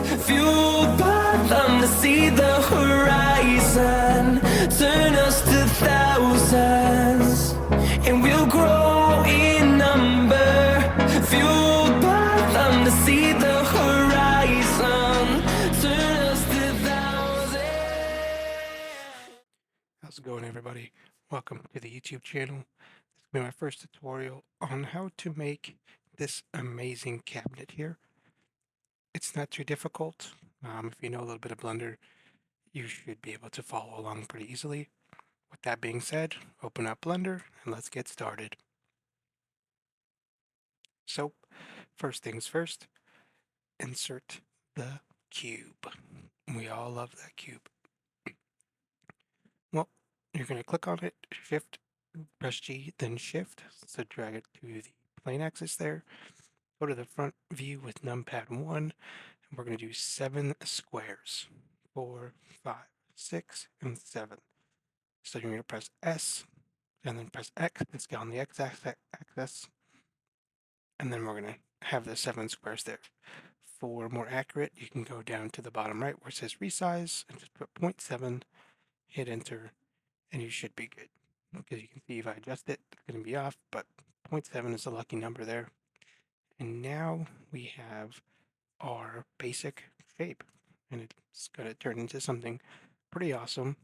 fueled by them to see the horizon, turn us to thousands, and we'll grow in number, fueled by them to see the horizon, turn us to thousands. How's it going, everybody? Welcome to the YouTube channel. This will be my first tutorial on how to make this amazing cabinet here. It's not too difficult. If you know a little bit of Blender, you should be able to follow along pretty easily. With that being said, open up Blender and let's get started. So, first things first, insert the cube. We all love that cube. Well, you're going to click on it, Shift, press G, then Shift, so drag it to the plane axis there. Go to the front view with numpad 1, and we're going to do 7 squares. 4, 5, 6, and 7. So you're going to press S, and then press X to scale on the X axis, and then we're going to have the 7 squares there. For more accurate, you can go down to the bottom right where it says resize, and just put 0.7, hit enter, and you should be good. Because you can see if I adjust it, it's going to be off, but 0.7 is a lucky number there. And now we have our basic shape, and it's going to turn into something pretty awesome.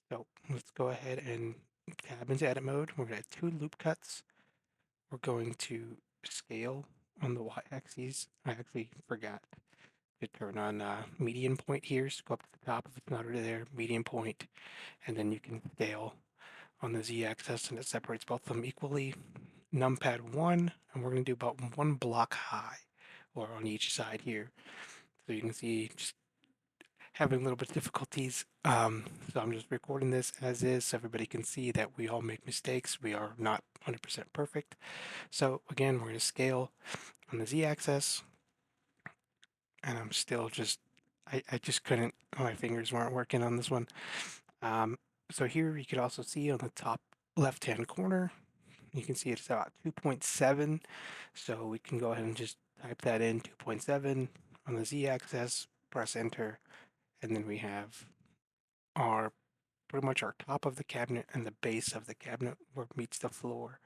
So let's go ahead and tab into edit mode. We're going to have 2 loop cuts. We're going to scale on the y-axis. I actually forgot to turn on median point here, so go up to the top if it's not already there, median point, and then you can scale on the z-axis, and it separates both of them equally. Numpad 1, and we're going to do about 1 block high, or on each side here. So you can see just having a little bit of difficulties. So I'm just recording this as is so everybody can see that we all make mistakes. We are not 100% perfect. So again, we're going to scale on the z-axis, and I'm still just, I just couldn't, my fingers weren't working on this one. So here you could also see on the top left-hand corner, you can see it's about 2.7. So we can go ahead and just type that in, 2.7 on the z-axis, press enter, and then we have our pretty much our top of the cabinet and the base of the cabinet where it meets the floor.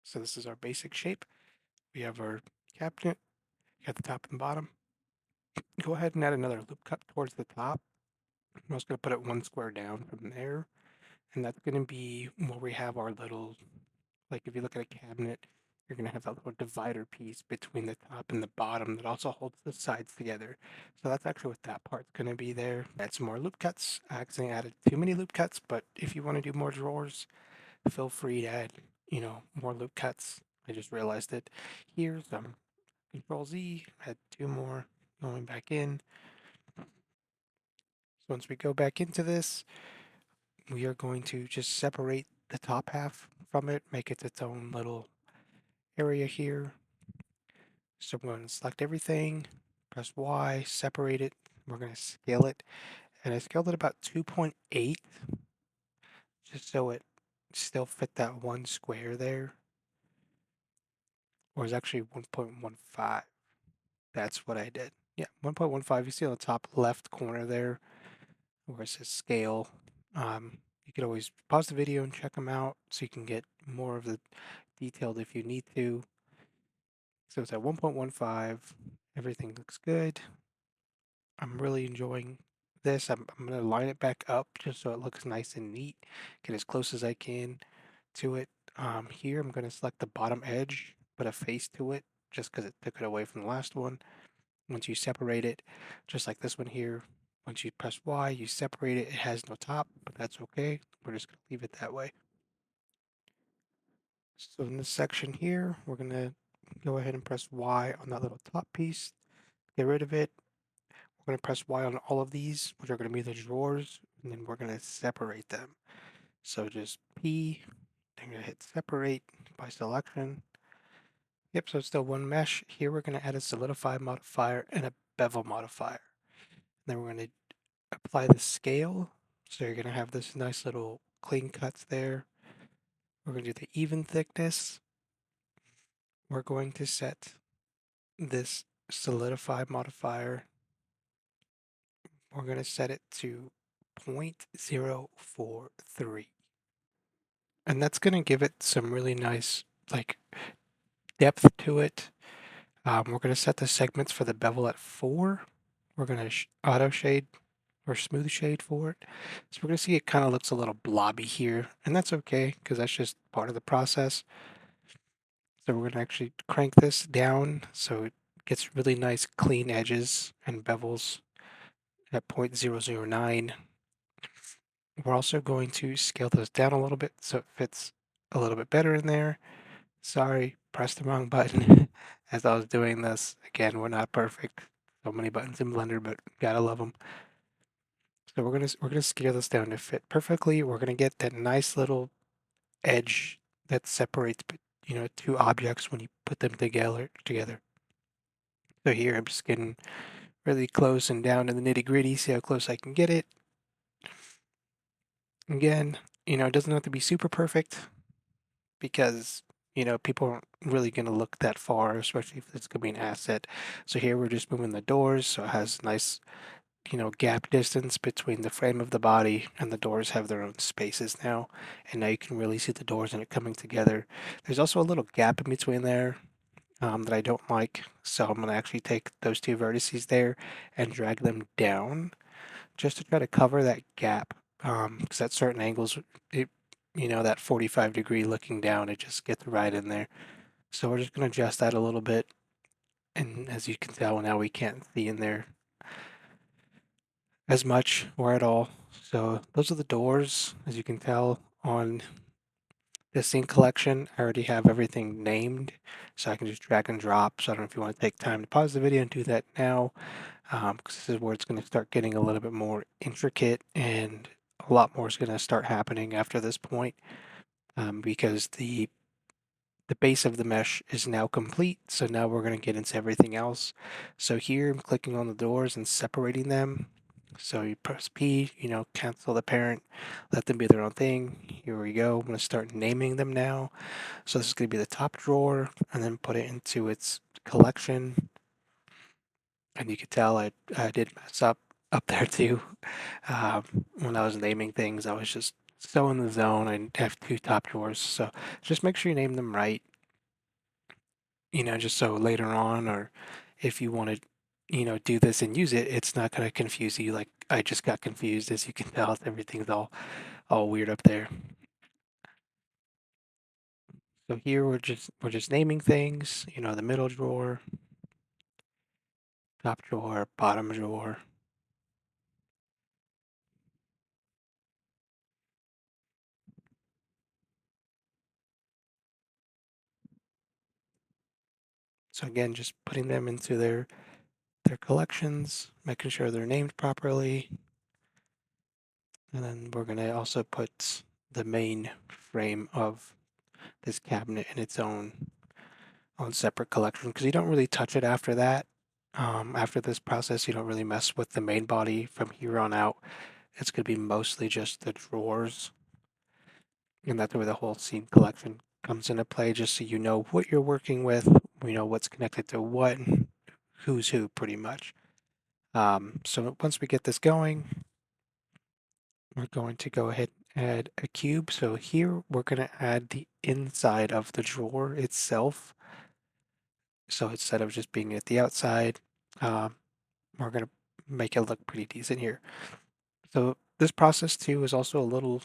So this is our basic shape. We have our cabinet at the top and bottom. Go ahead and add another loop cut towards the top. I'm just going to put it 1 square down from there. And that's going to be where we have our little, like if you look at a cabinet, you're going to have that little divider piece between the top and the bottom that also holds the sides together. So that's actually what that part's going to be there. Add some more loop cuts. I accidentally added too many loop cuts, but if you want to do more drawers, feel free to add, more loop cuts. I just realized it. Here's Control Z, add 2 more going back in. So once we go back into this, we are going to just separate the top half from it, make it its own little area here. So I'm going to select everything, press Y, separate it. We're going to scale it, and I scaled it about 2.8, just so it still fit that 1 square there. Or it's actually 1.15. That's what I did. Yeah, 1.15. You see on the top left corner there where it says scale. You could always pause the video and check them out so you can get more of the detailed if you need to. So it's at 1.15. Everything looks good. I'm really enjoying this. I'm going to line it back up just so it looks nice and neat. Get as close as I can to it. Here I'm going to select the bottom edge, put a face to it just because it took it away from the last one. Once you separate it, just like this one here, once you press Y, you separate it. It has no top, but that's okay. We're just going to leave it that way. So in this section here, we're going to go ahead and press Y on that little top piece, get rid of it. We're going to press Y on all of these, which are going to be the drawers, and then we're going to separate them. So just P, I'm going to hit separate by selection. Yep, so it's still one mesh. Here we're going to add a solidify modifier and a bevel modifier. Then we're going to apply the scale. So you're going to have this nice little clean cuts there. We're going to do the even thickness. we're going to set this solidify modifier. We're going to set it to 0.043. And that's going to give it some really nice like depth to it. We're going to set the segments for the bevel at 4. We're going to auto shade or smooth shade for it. So we're going to see it kind of looks a little blobby here, and that's okay because that's just part of the process. So we're going to actually crank this down so it gets really nice clean edges and bevels at 0.009. We're also going to scale those down a little bit so it fits a little bit better in there. Sorry, pressed the wrong button as I was doing this. Again, we're not perfect. So many buttons in Blender, but gotta love them. So we're gonna scale this down to fit perfectly. We're gonna get that nice little edge that separates, two objects when you put them together. So here I'm just getting really close and down to the nitty gritty. See how close I can get it. Again, it doesn't have to be super perfect because people aren't really going to look that far, especially if it's going to be an asset. So here we're just moving the doors, so it has nice, gap distance between the frame of the body, and the doors have their own spaces now. And now you can really see the doors and it coming together. There's also a little gap in between there that I don't like. So I'm going to actually take those two vertices there and drag them down just to try to cover that gap. Because at certain angles, that 45-degree looking down, it just gets right in there. So we're just going to adjust that a little bit. And as you can tell, now we can't see in there as much or at all. So those are the doors. As you can tell on the scene collection, I already have everything named. So I can just drag and drop. So I don't know if you want to take time to pause the video and do that now. Because this is where it's going to start getting a little bit more intricate, and a lot more is going to start happening after this point, because the base of the mesh is now complete. So now we're going to get into everything else. So here I'm clicking on the doors and separating them. So you press P, cancel the parent, let them be their own thing. Here we go. I'm going to start naming them now. So this is going to be the top drawer, and then put it into its collection. And you could tell I did mess up there too. When I was naming things, I was just so in the zone. I have two top drawers, so just make sure you name them right. Just so later on, or if you want to, do this and use it, it's not going to confuse you like I just got confused. As you can tell, everything's all weird up there. So here we're just naming things. The middle drawer, top drawer, bottom drawer. So again, just putting them into their collections, making sure they're named properly. And then we're going to also put the main frame of this cabinet in its own separate collection, because you don't really touch it after that. After this process, you don't really mess with the main body from here on out. It's going to be mostly just the drawers. And that's where the whole scene collection comes into play, just so you know what you're working with, what's connected to what, who's who, pretty much. So once we get this going, we're going to go ahead and add a cube. So here we're going to add the inside of the drawer itself. So instead of just being at the outside, we're going to make it look pretty decent here. So this process too is also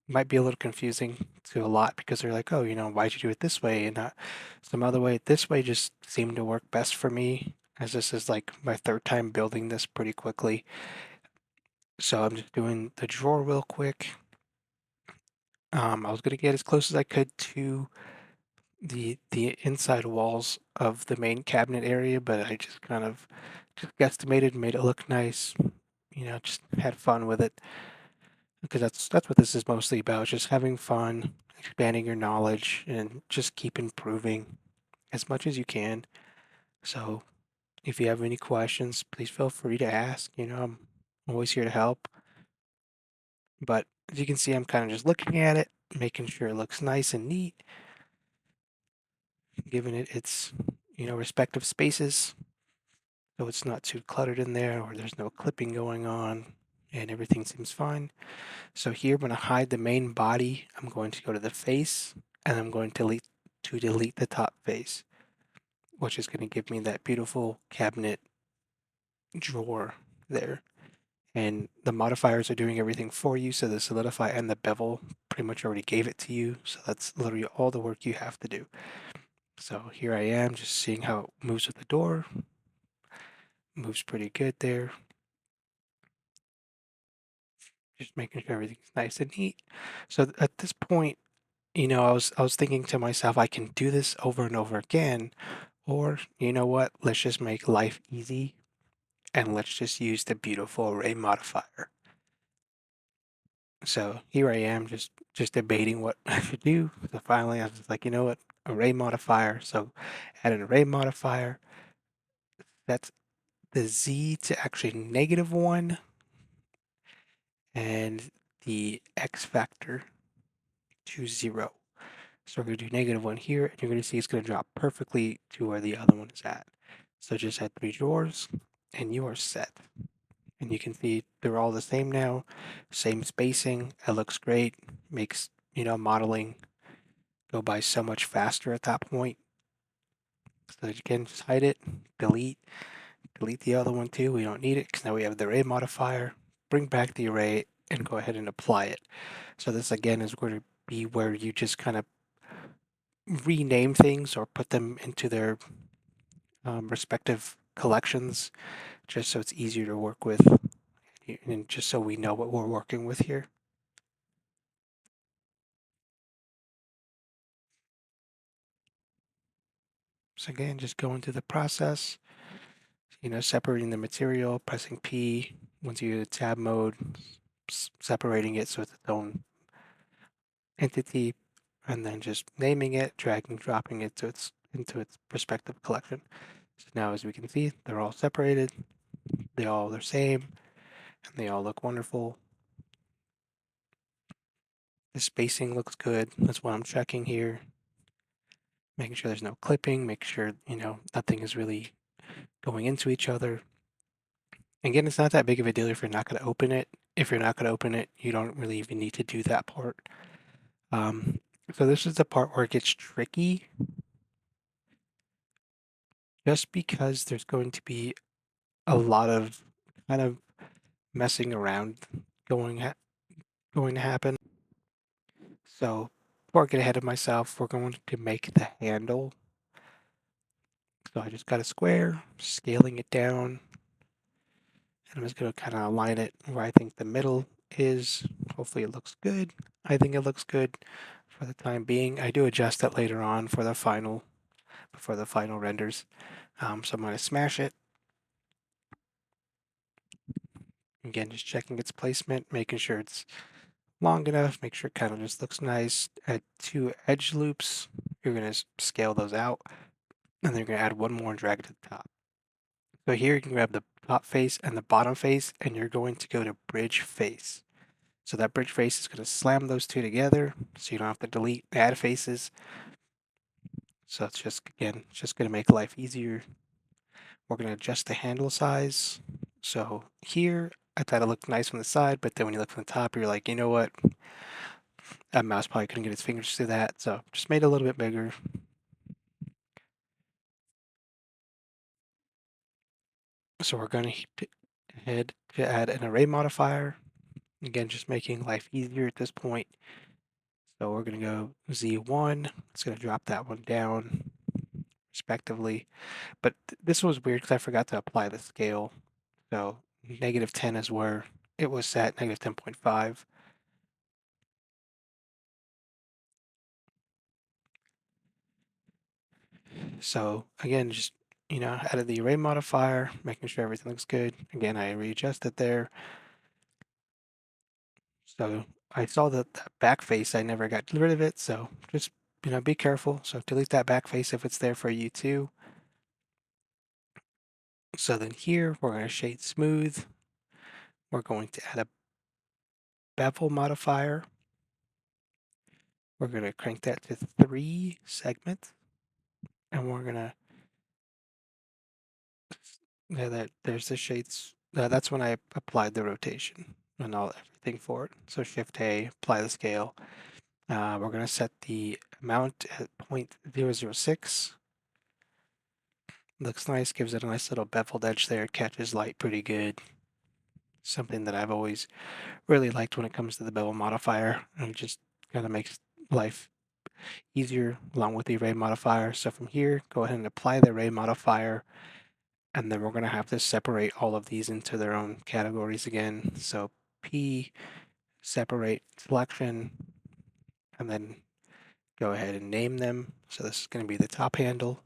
might be a little confusing to a lot, because they're like, oh, why'd you do it this way and not some other way? This way just seemed to work best for me, as this is like my third time building this pretty quickly. So I'm just doing the drawer real quick. I was going to get as close as I could to the inside walls of the main cabinet area, but I just kind of just guesstimated, made it look nice, just had fun with it, because that's what this is mostly about, just having fun, expanding your knowledge, and just keep improving as much as you can. So if you have any questions, please feel free to ask. I'm always here to help. But as you can see, I'm kind of just looking at it, making sure it looks nice and neat. giving it its, respective spaces, so it's not too cluttered in there, or there's no clipping going on, and everything seems fine. So here I'm going to hide the main body. I'm going to go to the face, and I'm going to delete the top face, which is going to give me that beautiful cabinet drawer there. And the modifiers are doing everything for you, so the solidify and the bevel pretty much already gave it to you, so that's literally all the work you have to do. So here I am, just seeing how it moves with the door. Moves pretty good there. Just making sure everything's nice and neat. So at this point, I was thinking to myself, I can do this over and over again, or you know what? Let's just make life easy, and let's just use the beautiful array modifier. So here I am, just debating what I should do. So finally, I was like, you know what? Array modifier. So add an array modifier. That's the z to actually -1, and the x factor to 0. So we're going to do -1 here, and you're going to see it's going to drop perfectly to where the other one is at. So just add 3 drawers, and you are set. And you can see they're all the same now, same spacing. It looks great. Makes, modeling go by so much faster at that point. So you can just hide it, delete the other one too. We don't need it because now we have the array modifier. Bring back the array and go ahead and apply it. So this again is going to be where you just kind of rename things or put them into their respective collections, just so it's easier to work with, and just so we know what we're working with here. So again, just going through the process, separating the material, pressing P once you get tab mode, separating it so it's its own entity, and then just naming it, dragging, dropping it into its respective collection. So now, as we can see, they're all separated, they're all the same, and they all look wonderful. The spacing looks good. That's what I'm checking here. Making sure there's no clipping, make sure, nothing is really going into each other. Again, it's not that big of a deal if you're not going to open it. If you're not going to open it, you don't really even need to do that part. So this is the part where it gets tricky, just because there's going to be a lot of kind of messing around going to happen. So before I get ahead of myself, we're going to make the handle. So I just got a square, scaling it down, and I'm just going to kind of align it where I think the middle is. Hopefully it looks good. I think it looks good for the time being. I do adjust it later on for the final renders. So I'm going to smash it. Again, just checking its placement, making sure it's long enough, make sure it kind of just looks nice. Add 2 edge loops. You're going to scale those out, and then you're going to add 1 more and drag it to the top. So here you can grab the top face and the bottom face, and you're going to go to bridge face. So that bridge face is going to slam those 2 together, so you don't have to delete add faces. So it's just going to make life easier. We're going to adjust the handle size. So here, I thought it looked nice from the side, but then when you look from the top, you're like, you know what? That mouse probably couldn't get its fingers through that, so just made it a little bit bigger. So we're going to head to add an array modifier. Again, just making life easier at this point. So we're going to go Z1. It's going to drop that one down respectively. But this was weird because I forgot to apply the scale. So -10 is where it was set, -10.5. So again, just added the array modifier, making sure everything looks good. Again, I readjusted there. So I saw that back face, I never got rid of it. So just, be careful. So delete that back face if it's there for you too. So then here, we're going to shade smooth. We're going to add a bevel modifier. We're going to crank that to 3 segments. and we're gonna there's the shades. That's when I applied the rotation and everything for it. So Shift A, apply the scale. We're gonna set the amount at 0.006. Looks nice, gives it a nice little beveled edge there. It catches light pretty good. Something that I've always really liked when it comes to the bevel modifier, and it just kind of makes life easier along with the array modifier. So from here, go ahead and apply the array modifier, and then we're going to have to separate all of these into their own categories again. So P, separate selection, and then go ahead and name them. So this is going to be the top handle.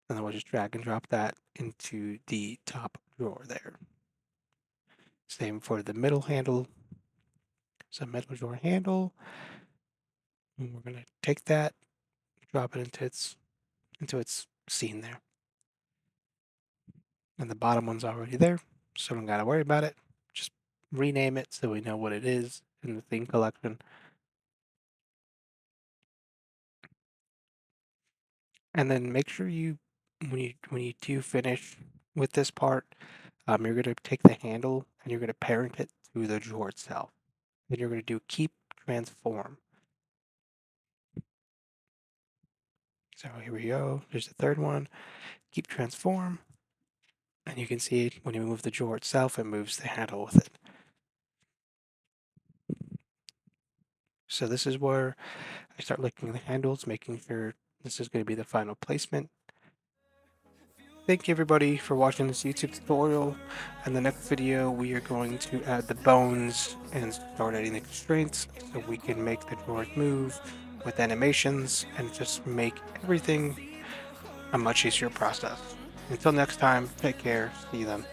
And then we'll just drag and drop that into the top drawer there. Same for the middle handle. So middle drawer handle. And we're going to take that, drop it into its scene there. And the bottom one's already there, so don't gotta worry about it. Just rename it so we know what it is in the theme collection. And then make sure you, when you do finish with this part, you're gonna take the handle and you're gonna parent it to the drawer itself. Then you're gonna do keep transform. So here we go. There's the third one. Keep transform. And you can see when you move the drawer itself, it moves the handle with it. So this is where I start looking at the handles, making sure this is going to be the final placement. Thank you everybody for watching this YouTube tutorial. In the next video, we are going to add the bones and start adding the constraints so we can make the drawers move with animations and just make everything a much easier process. Until next time, take care, see you then.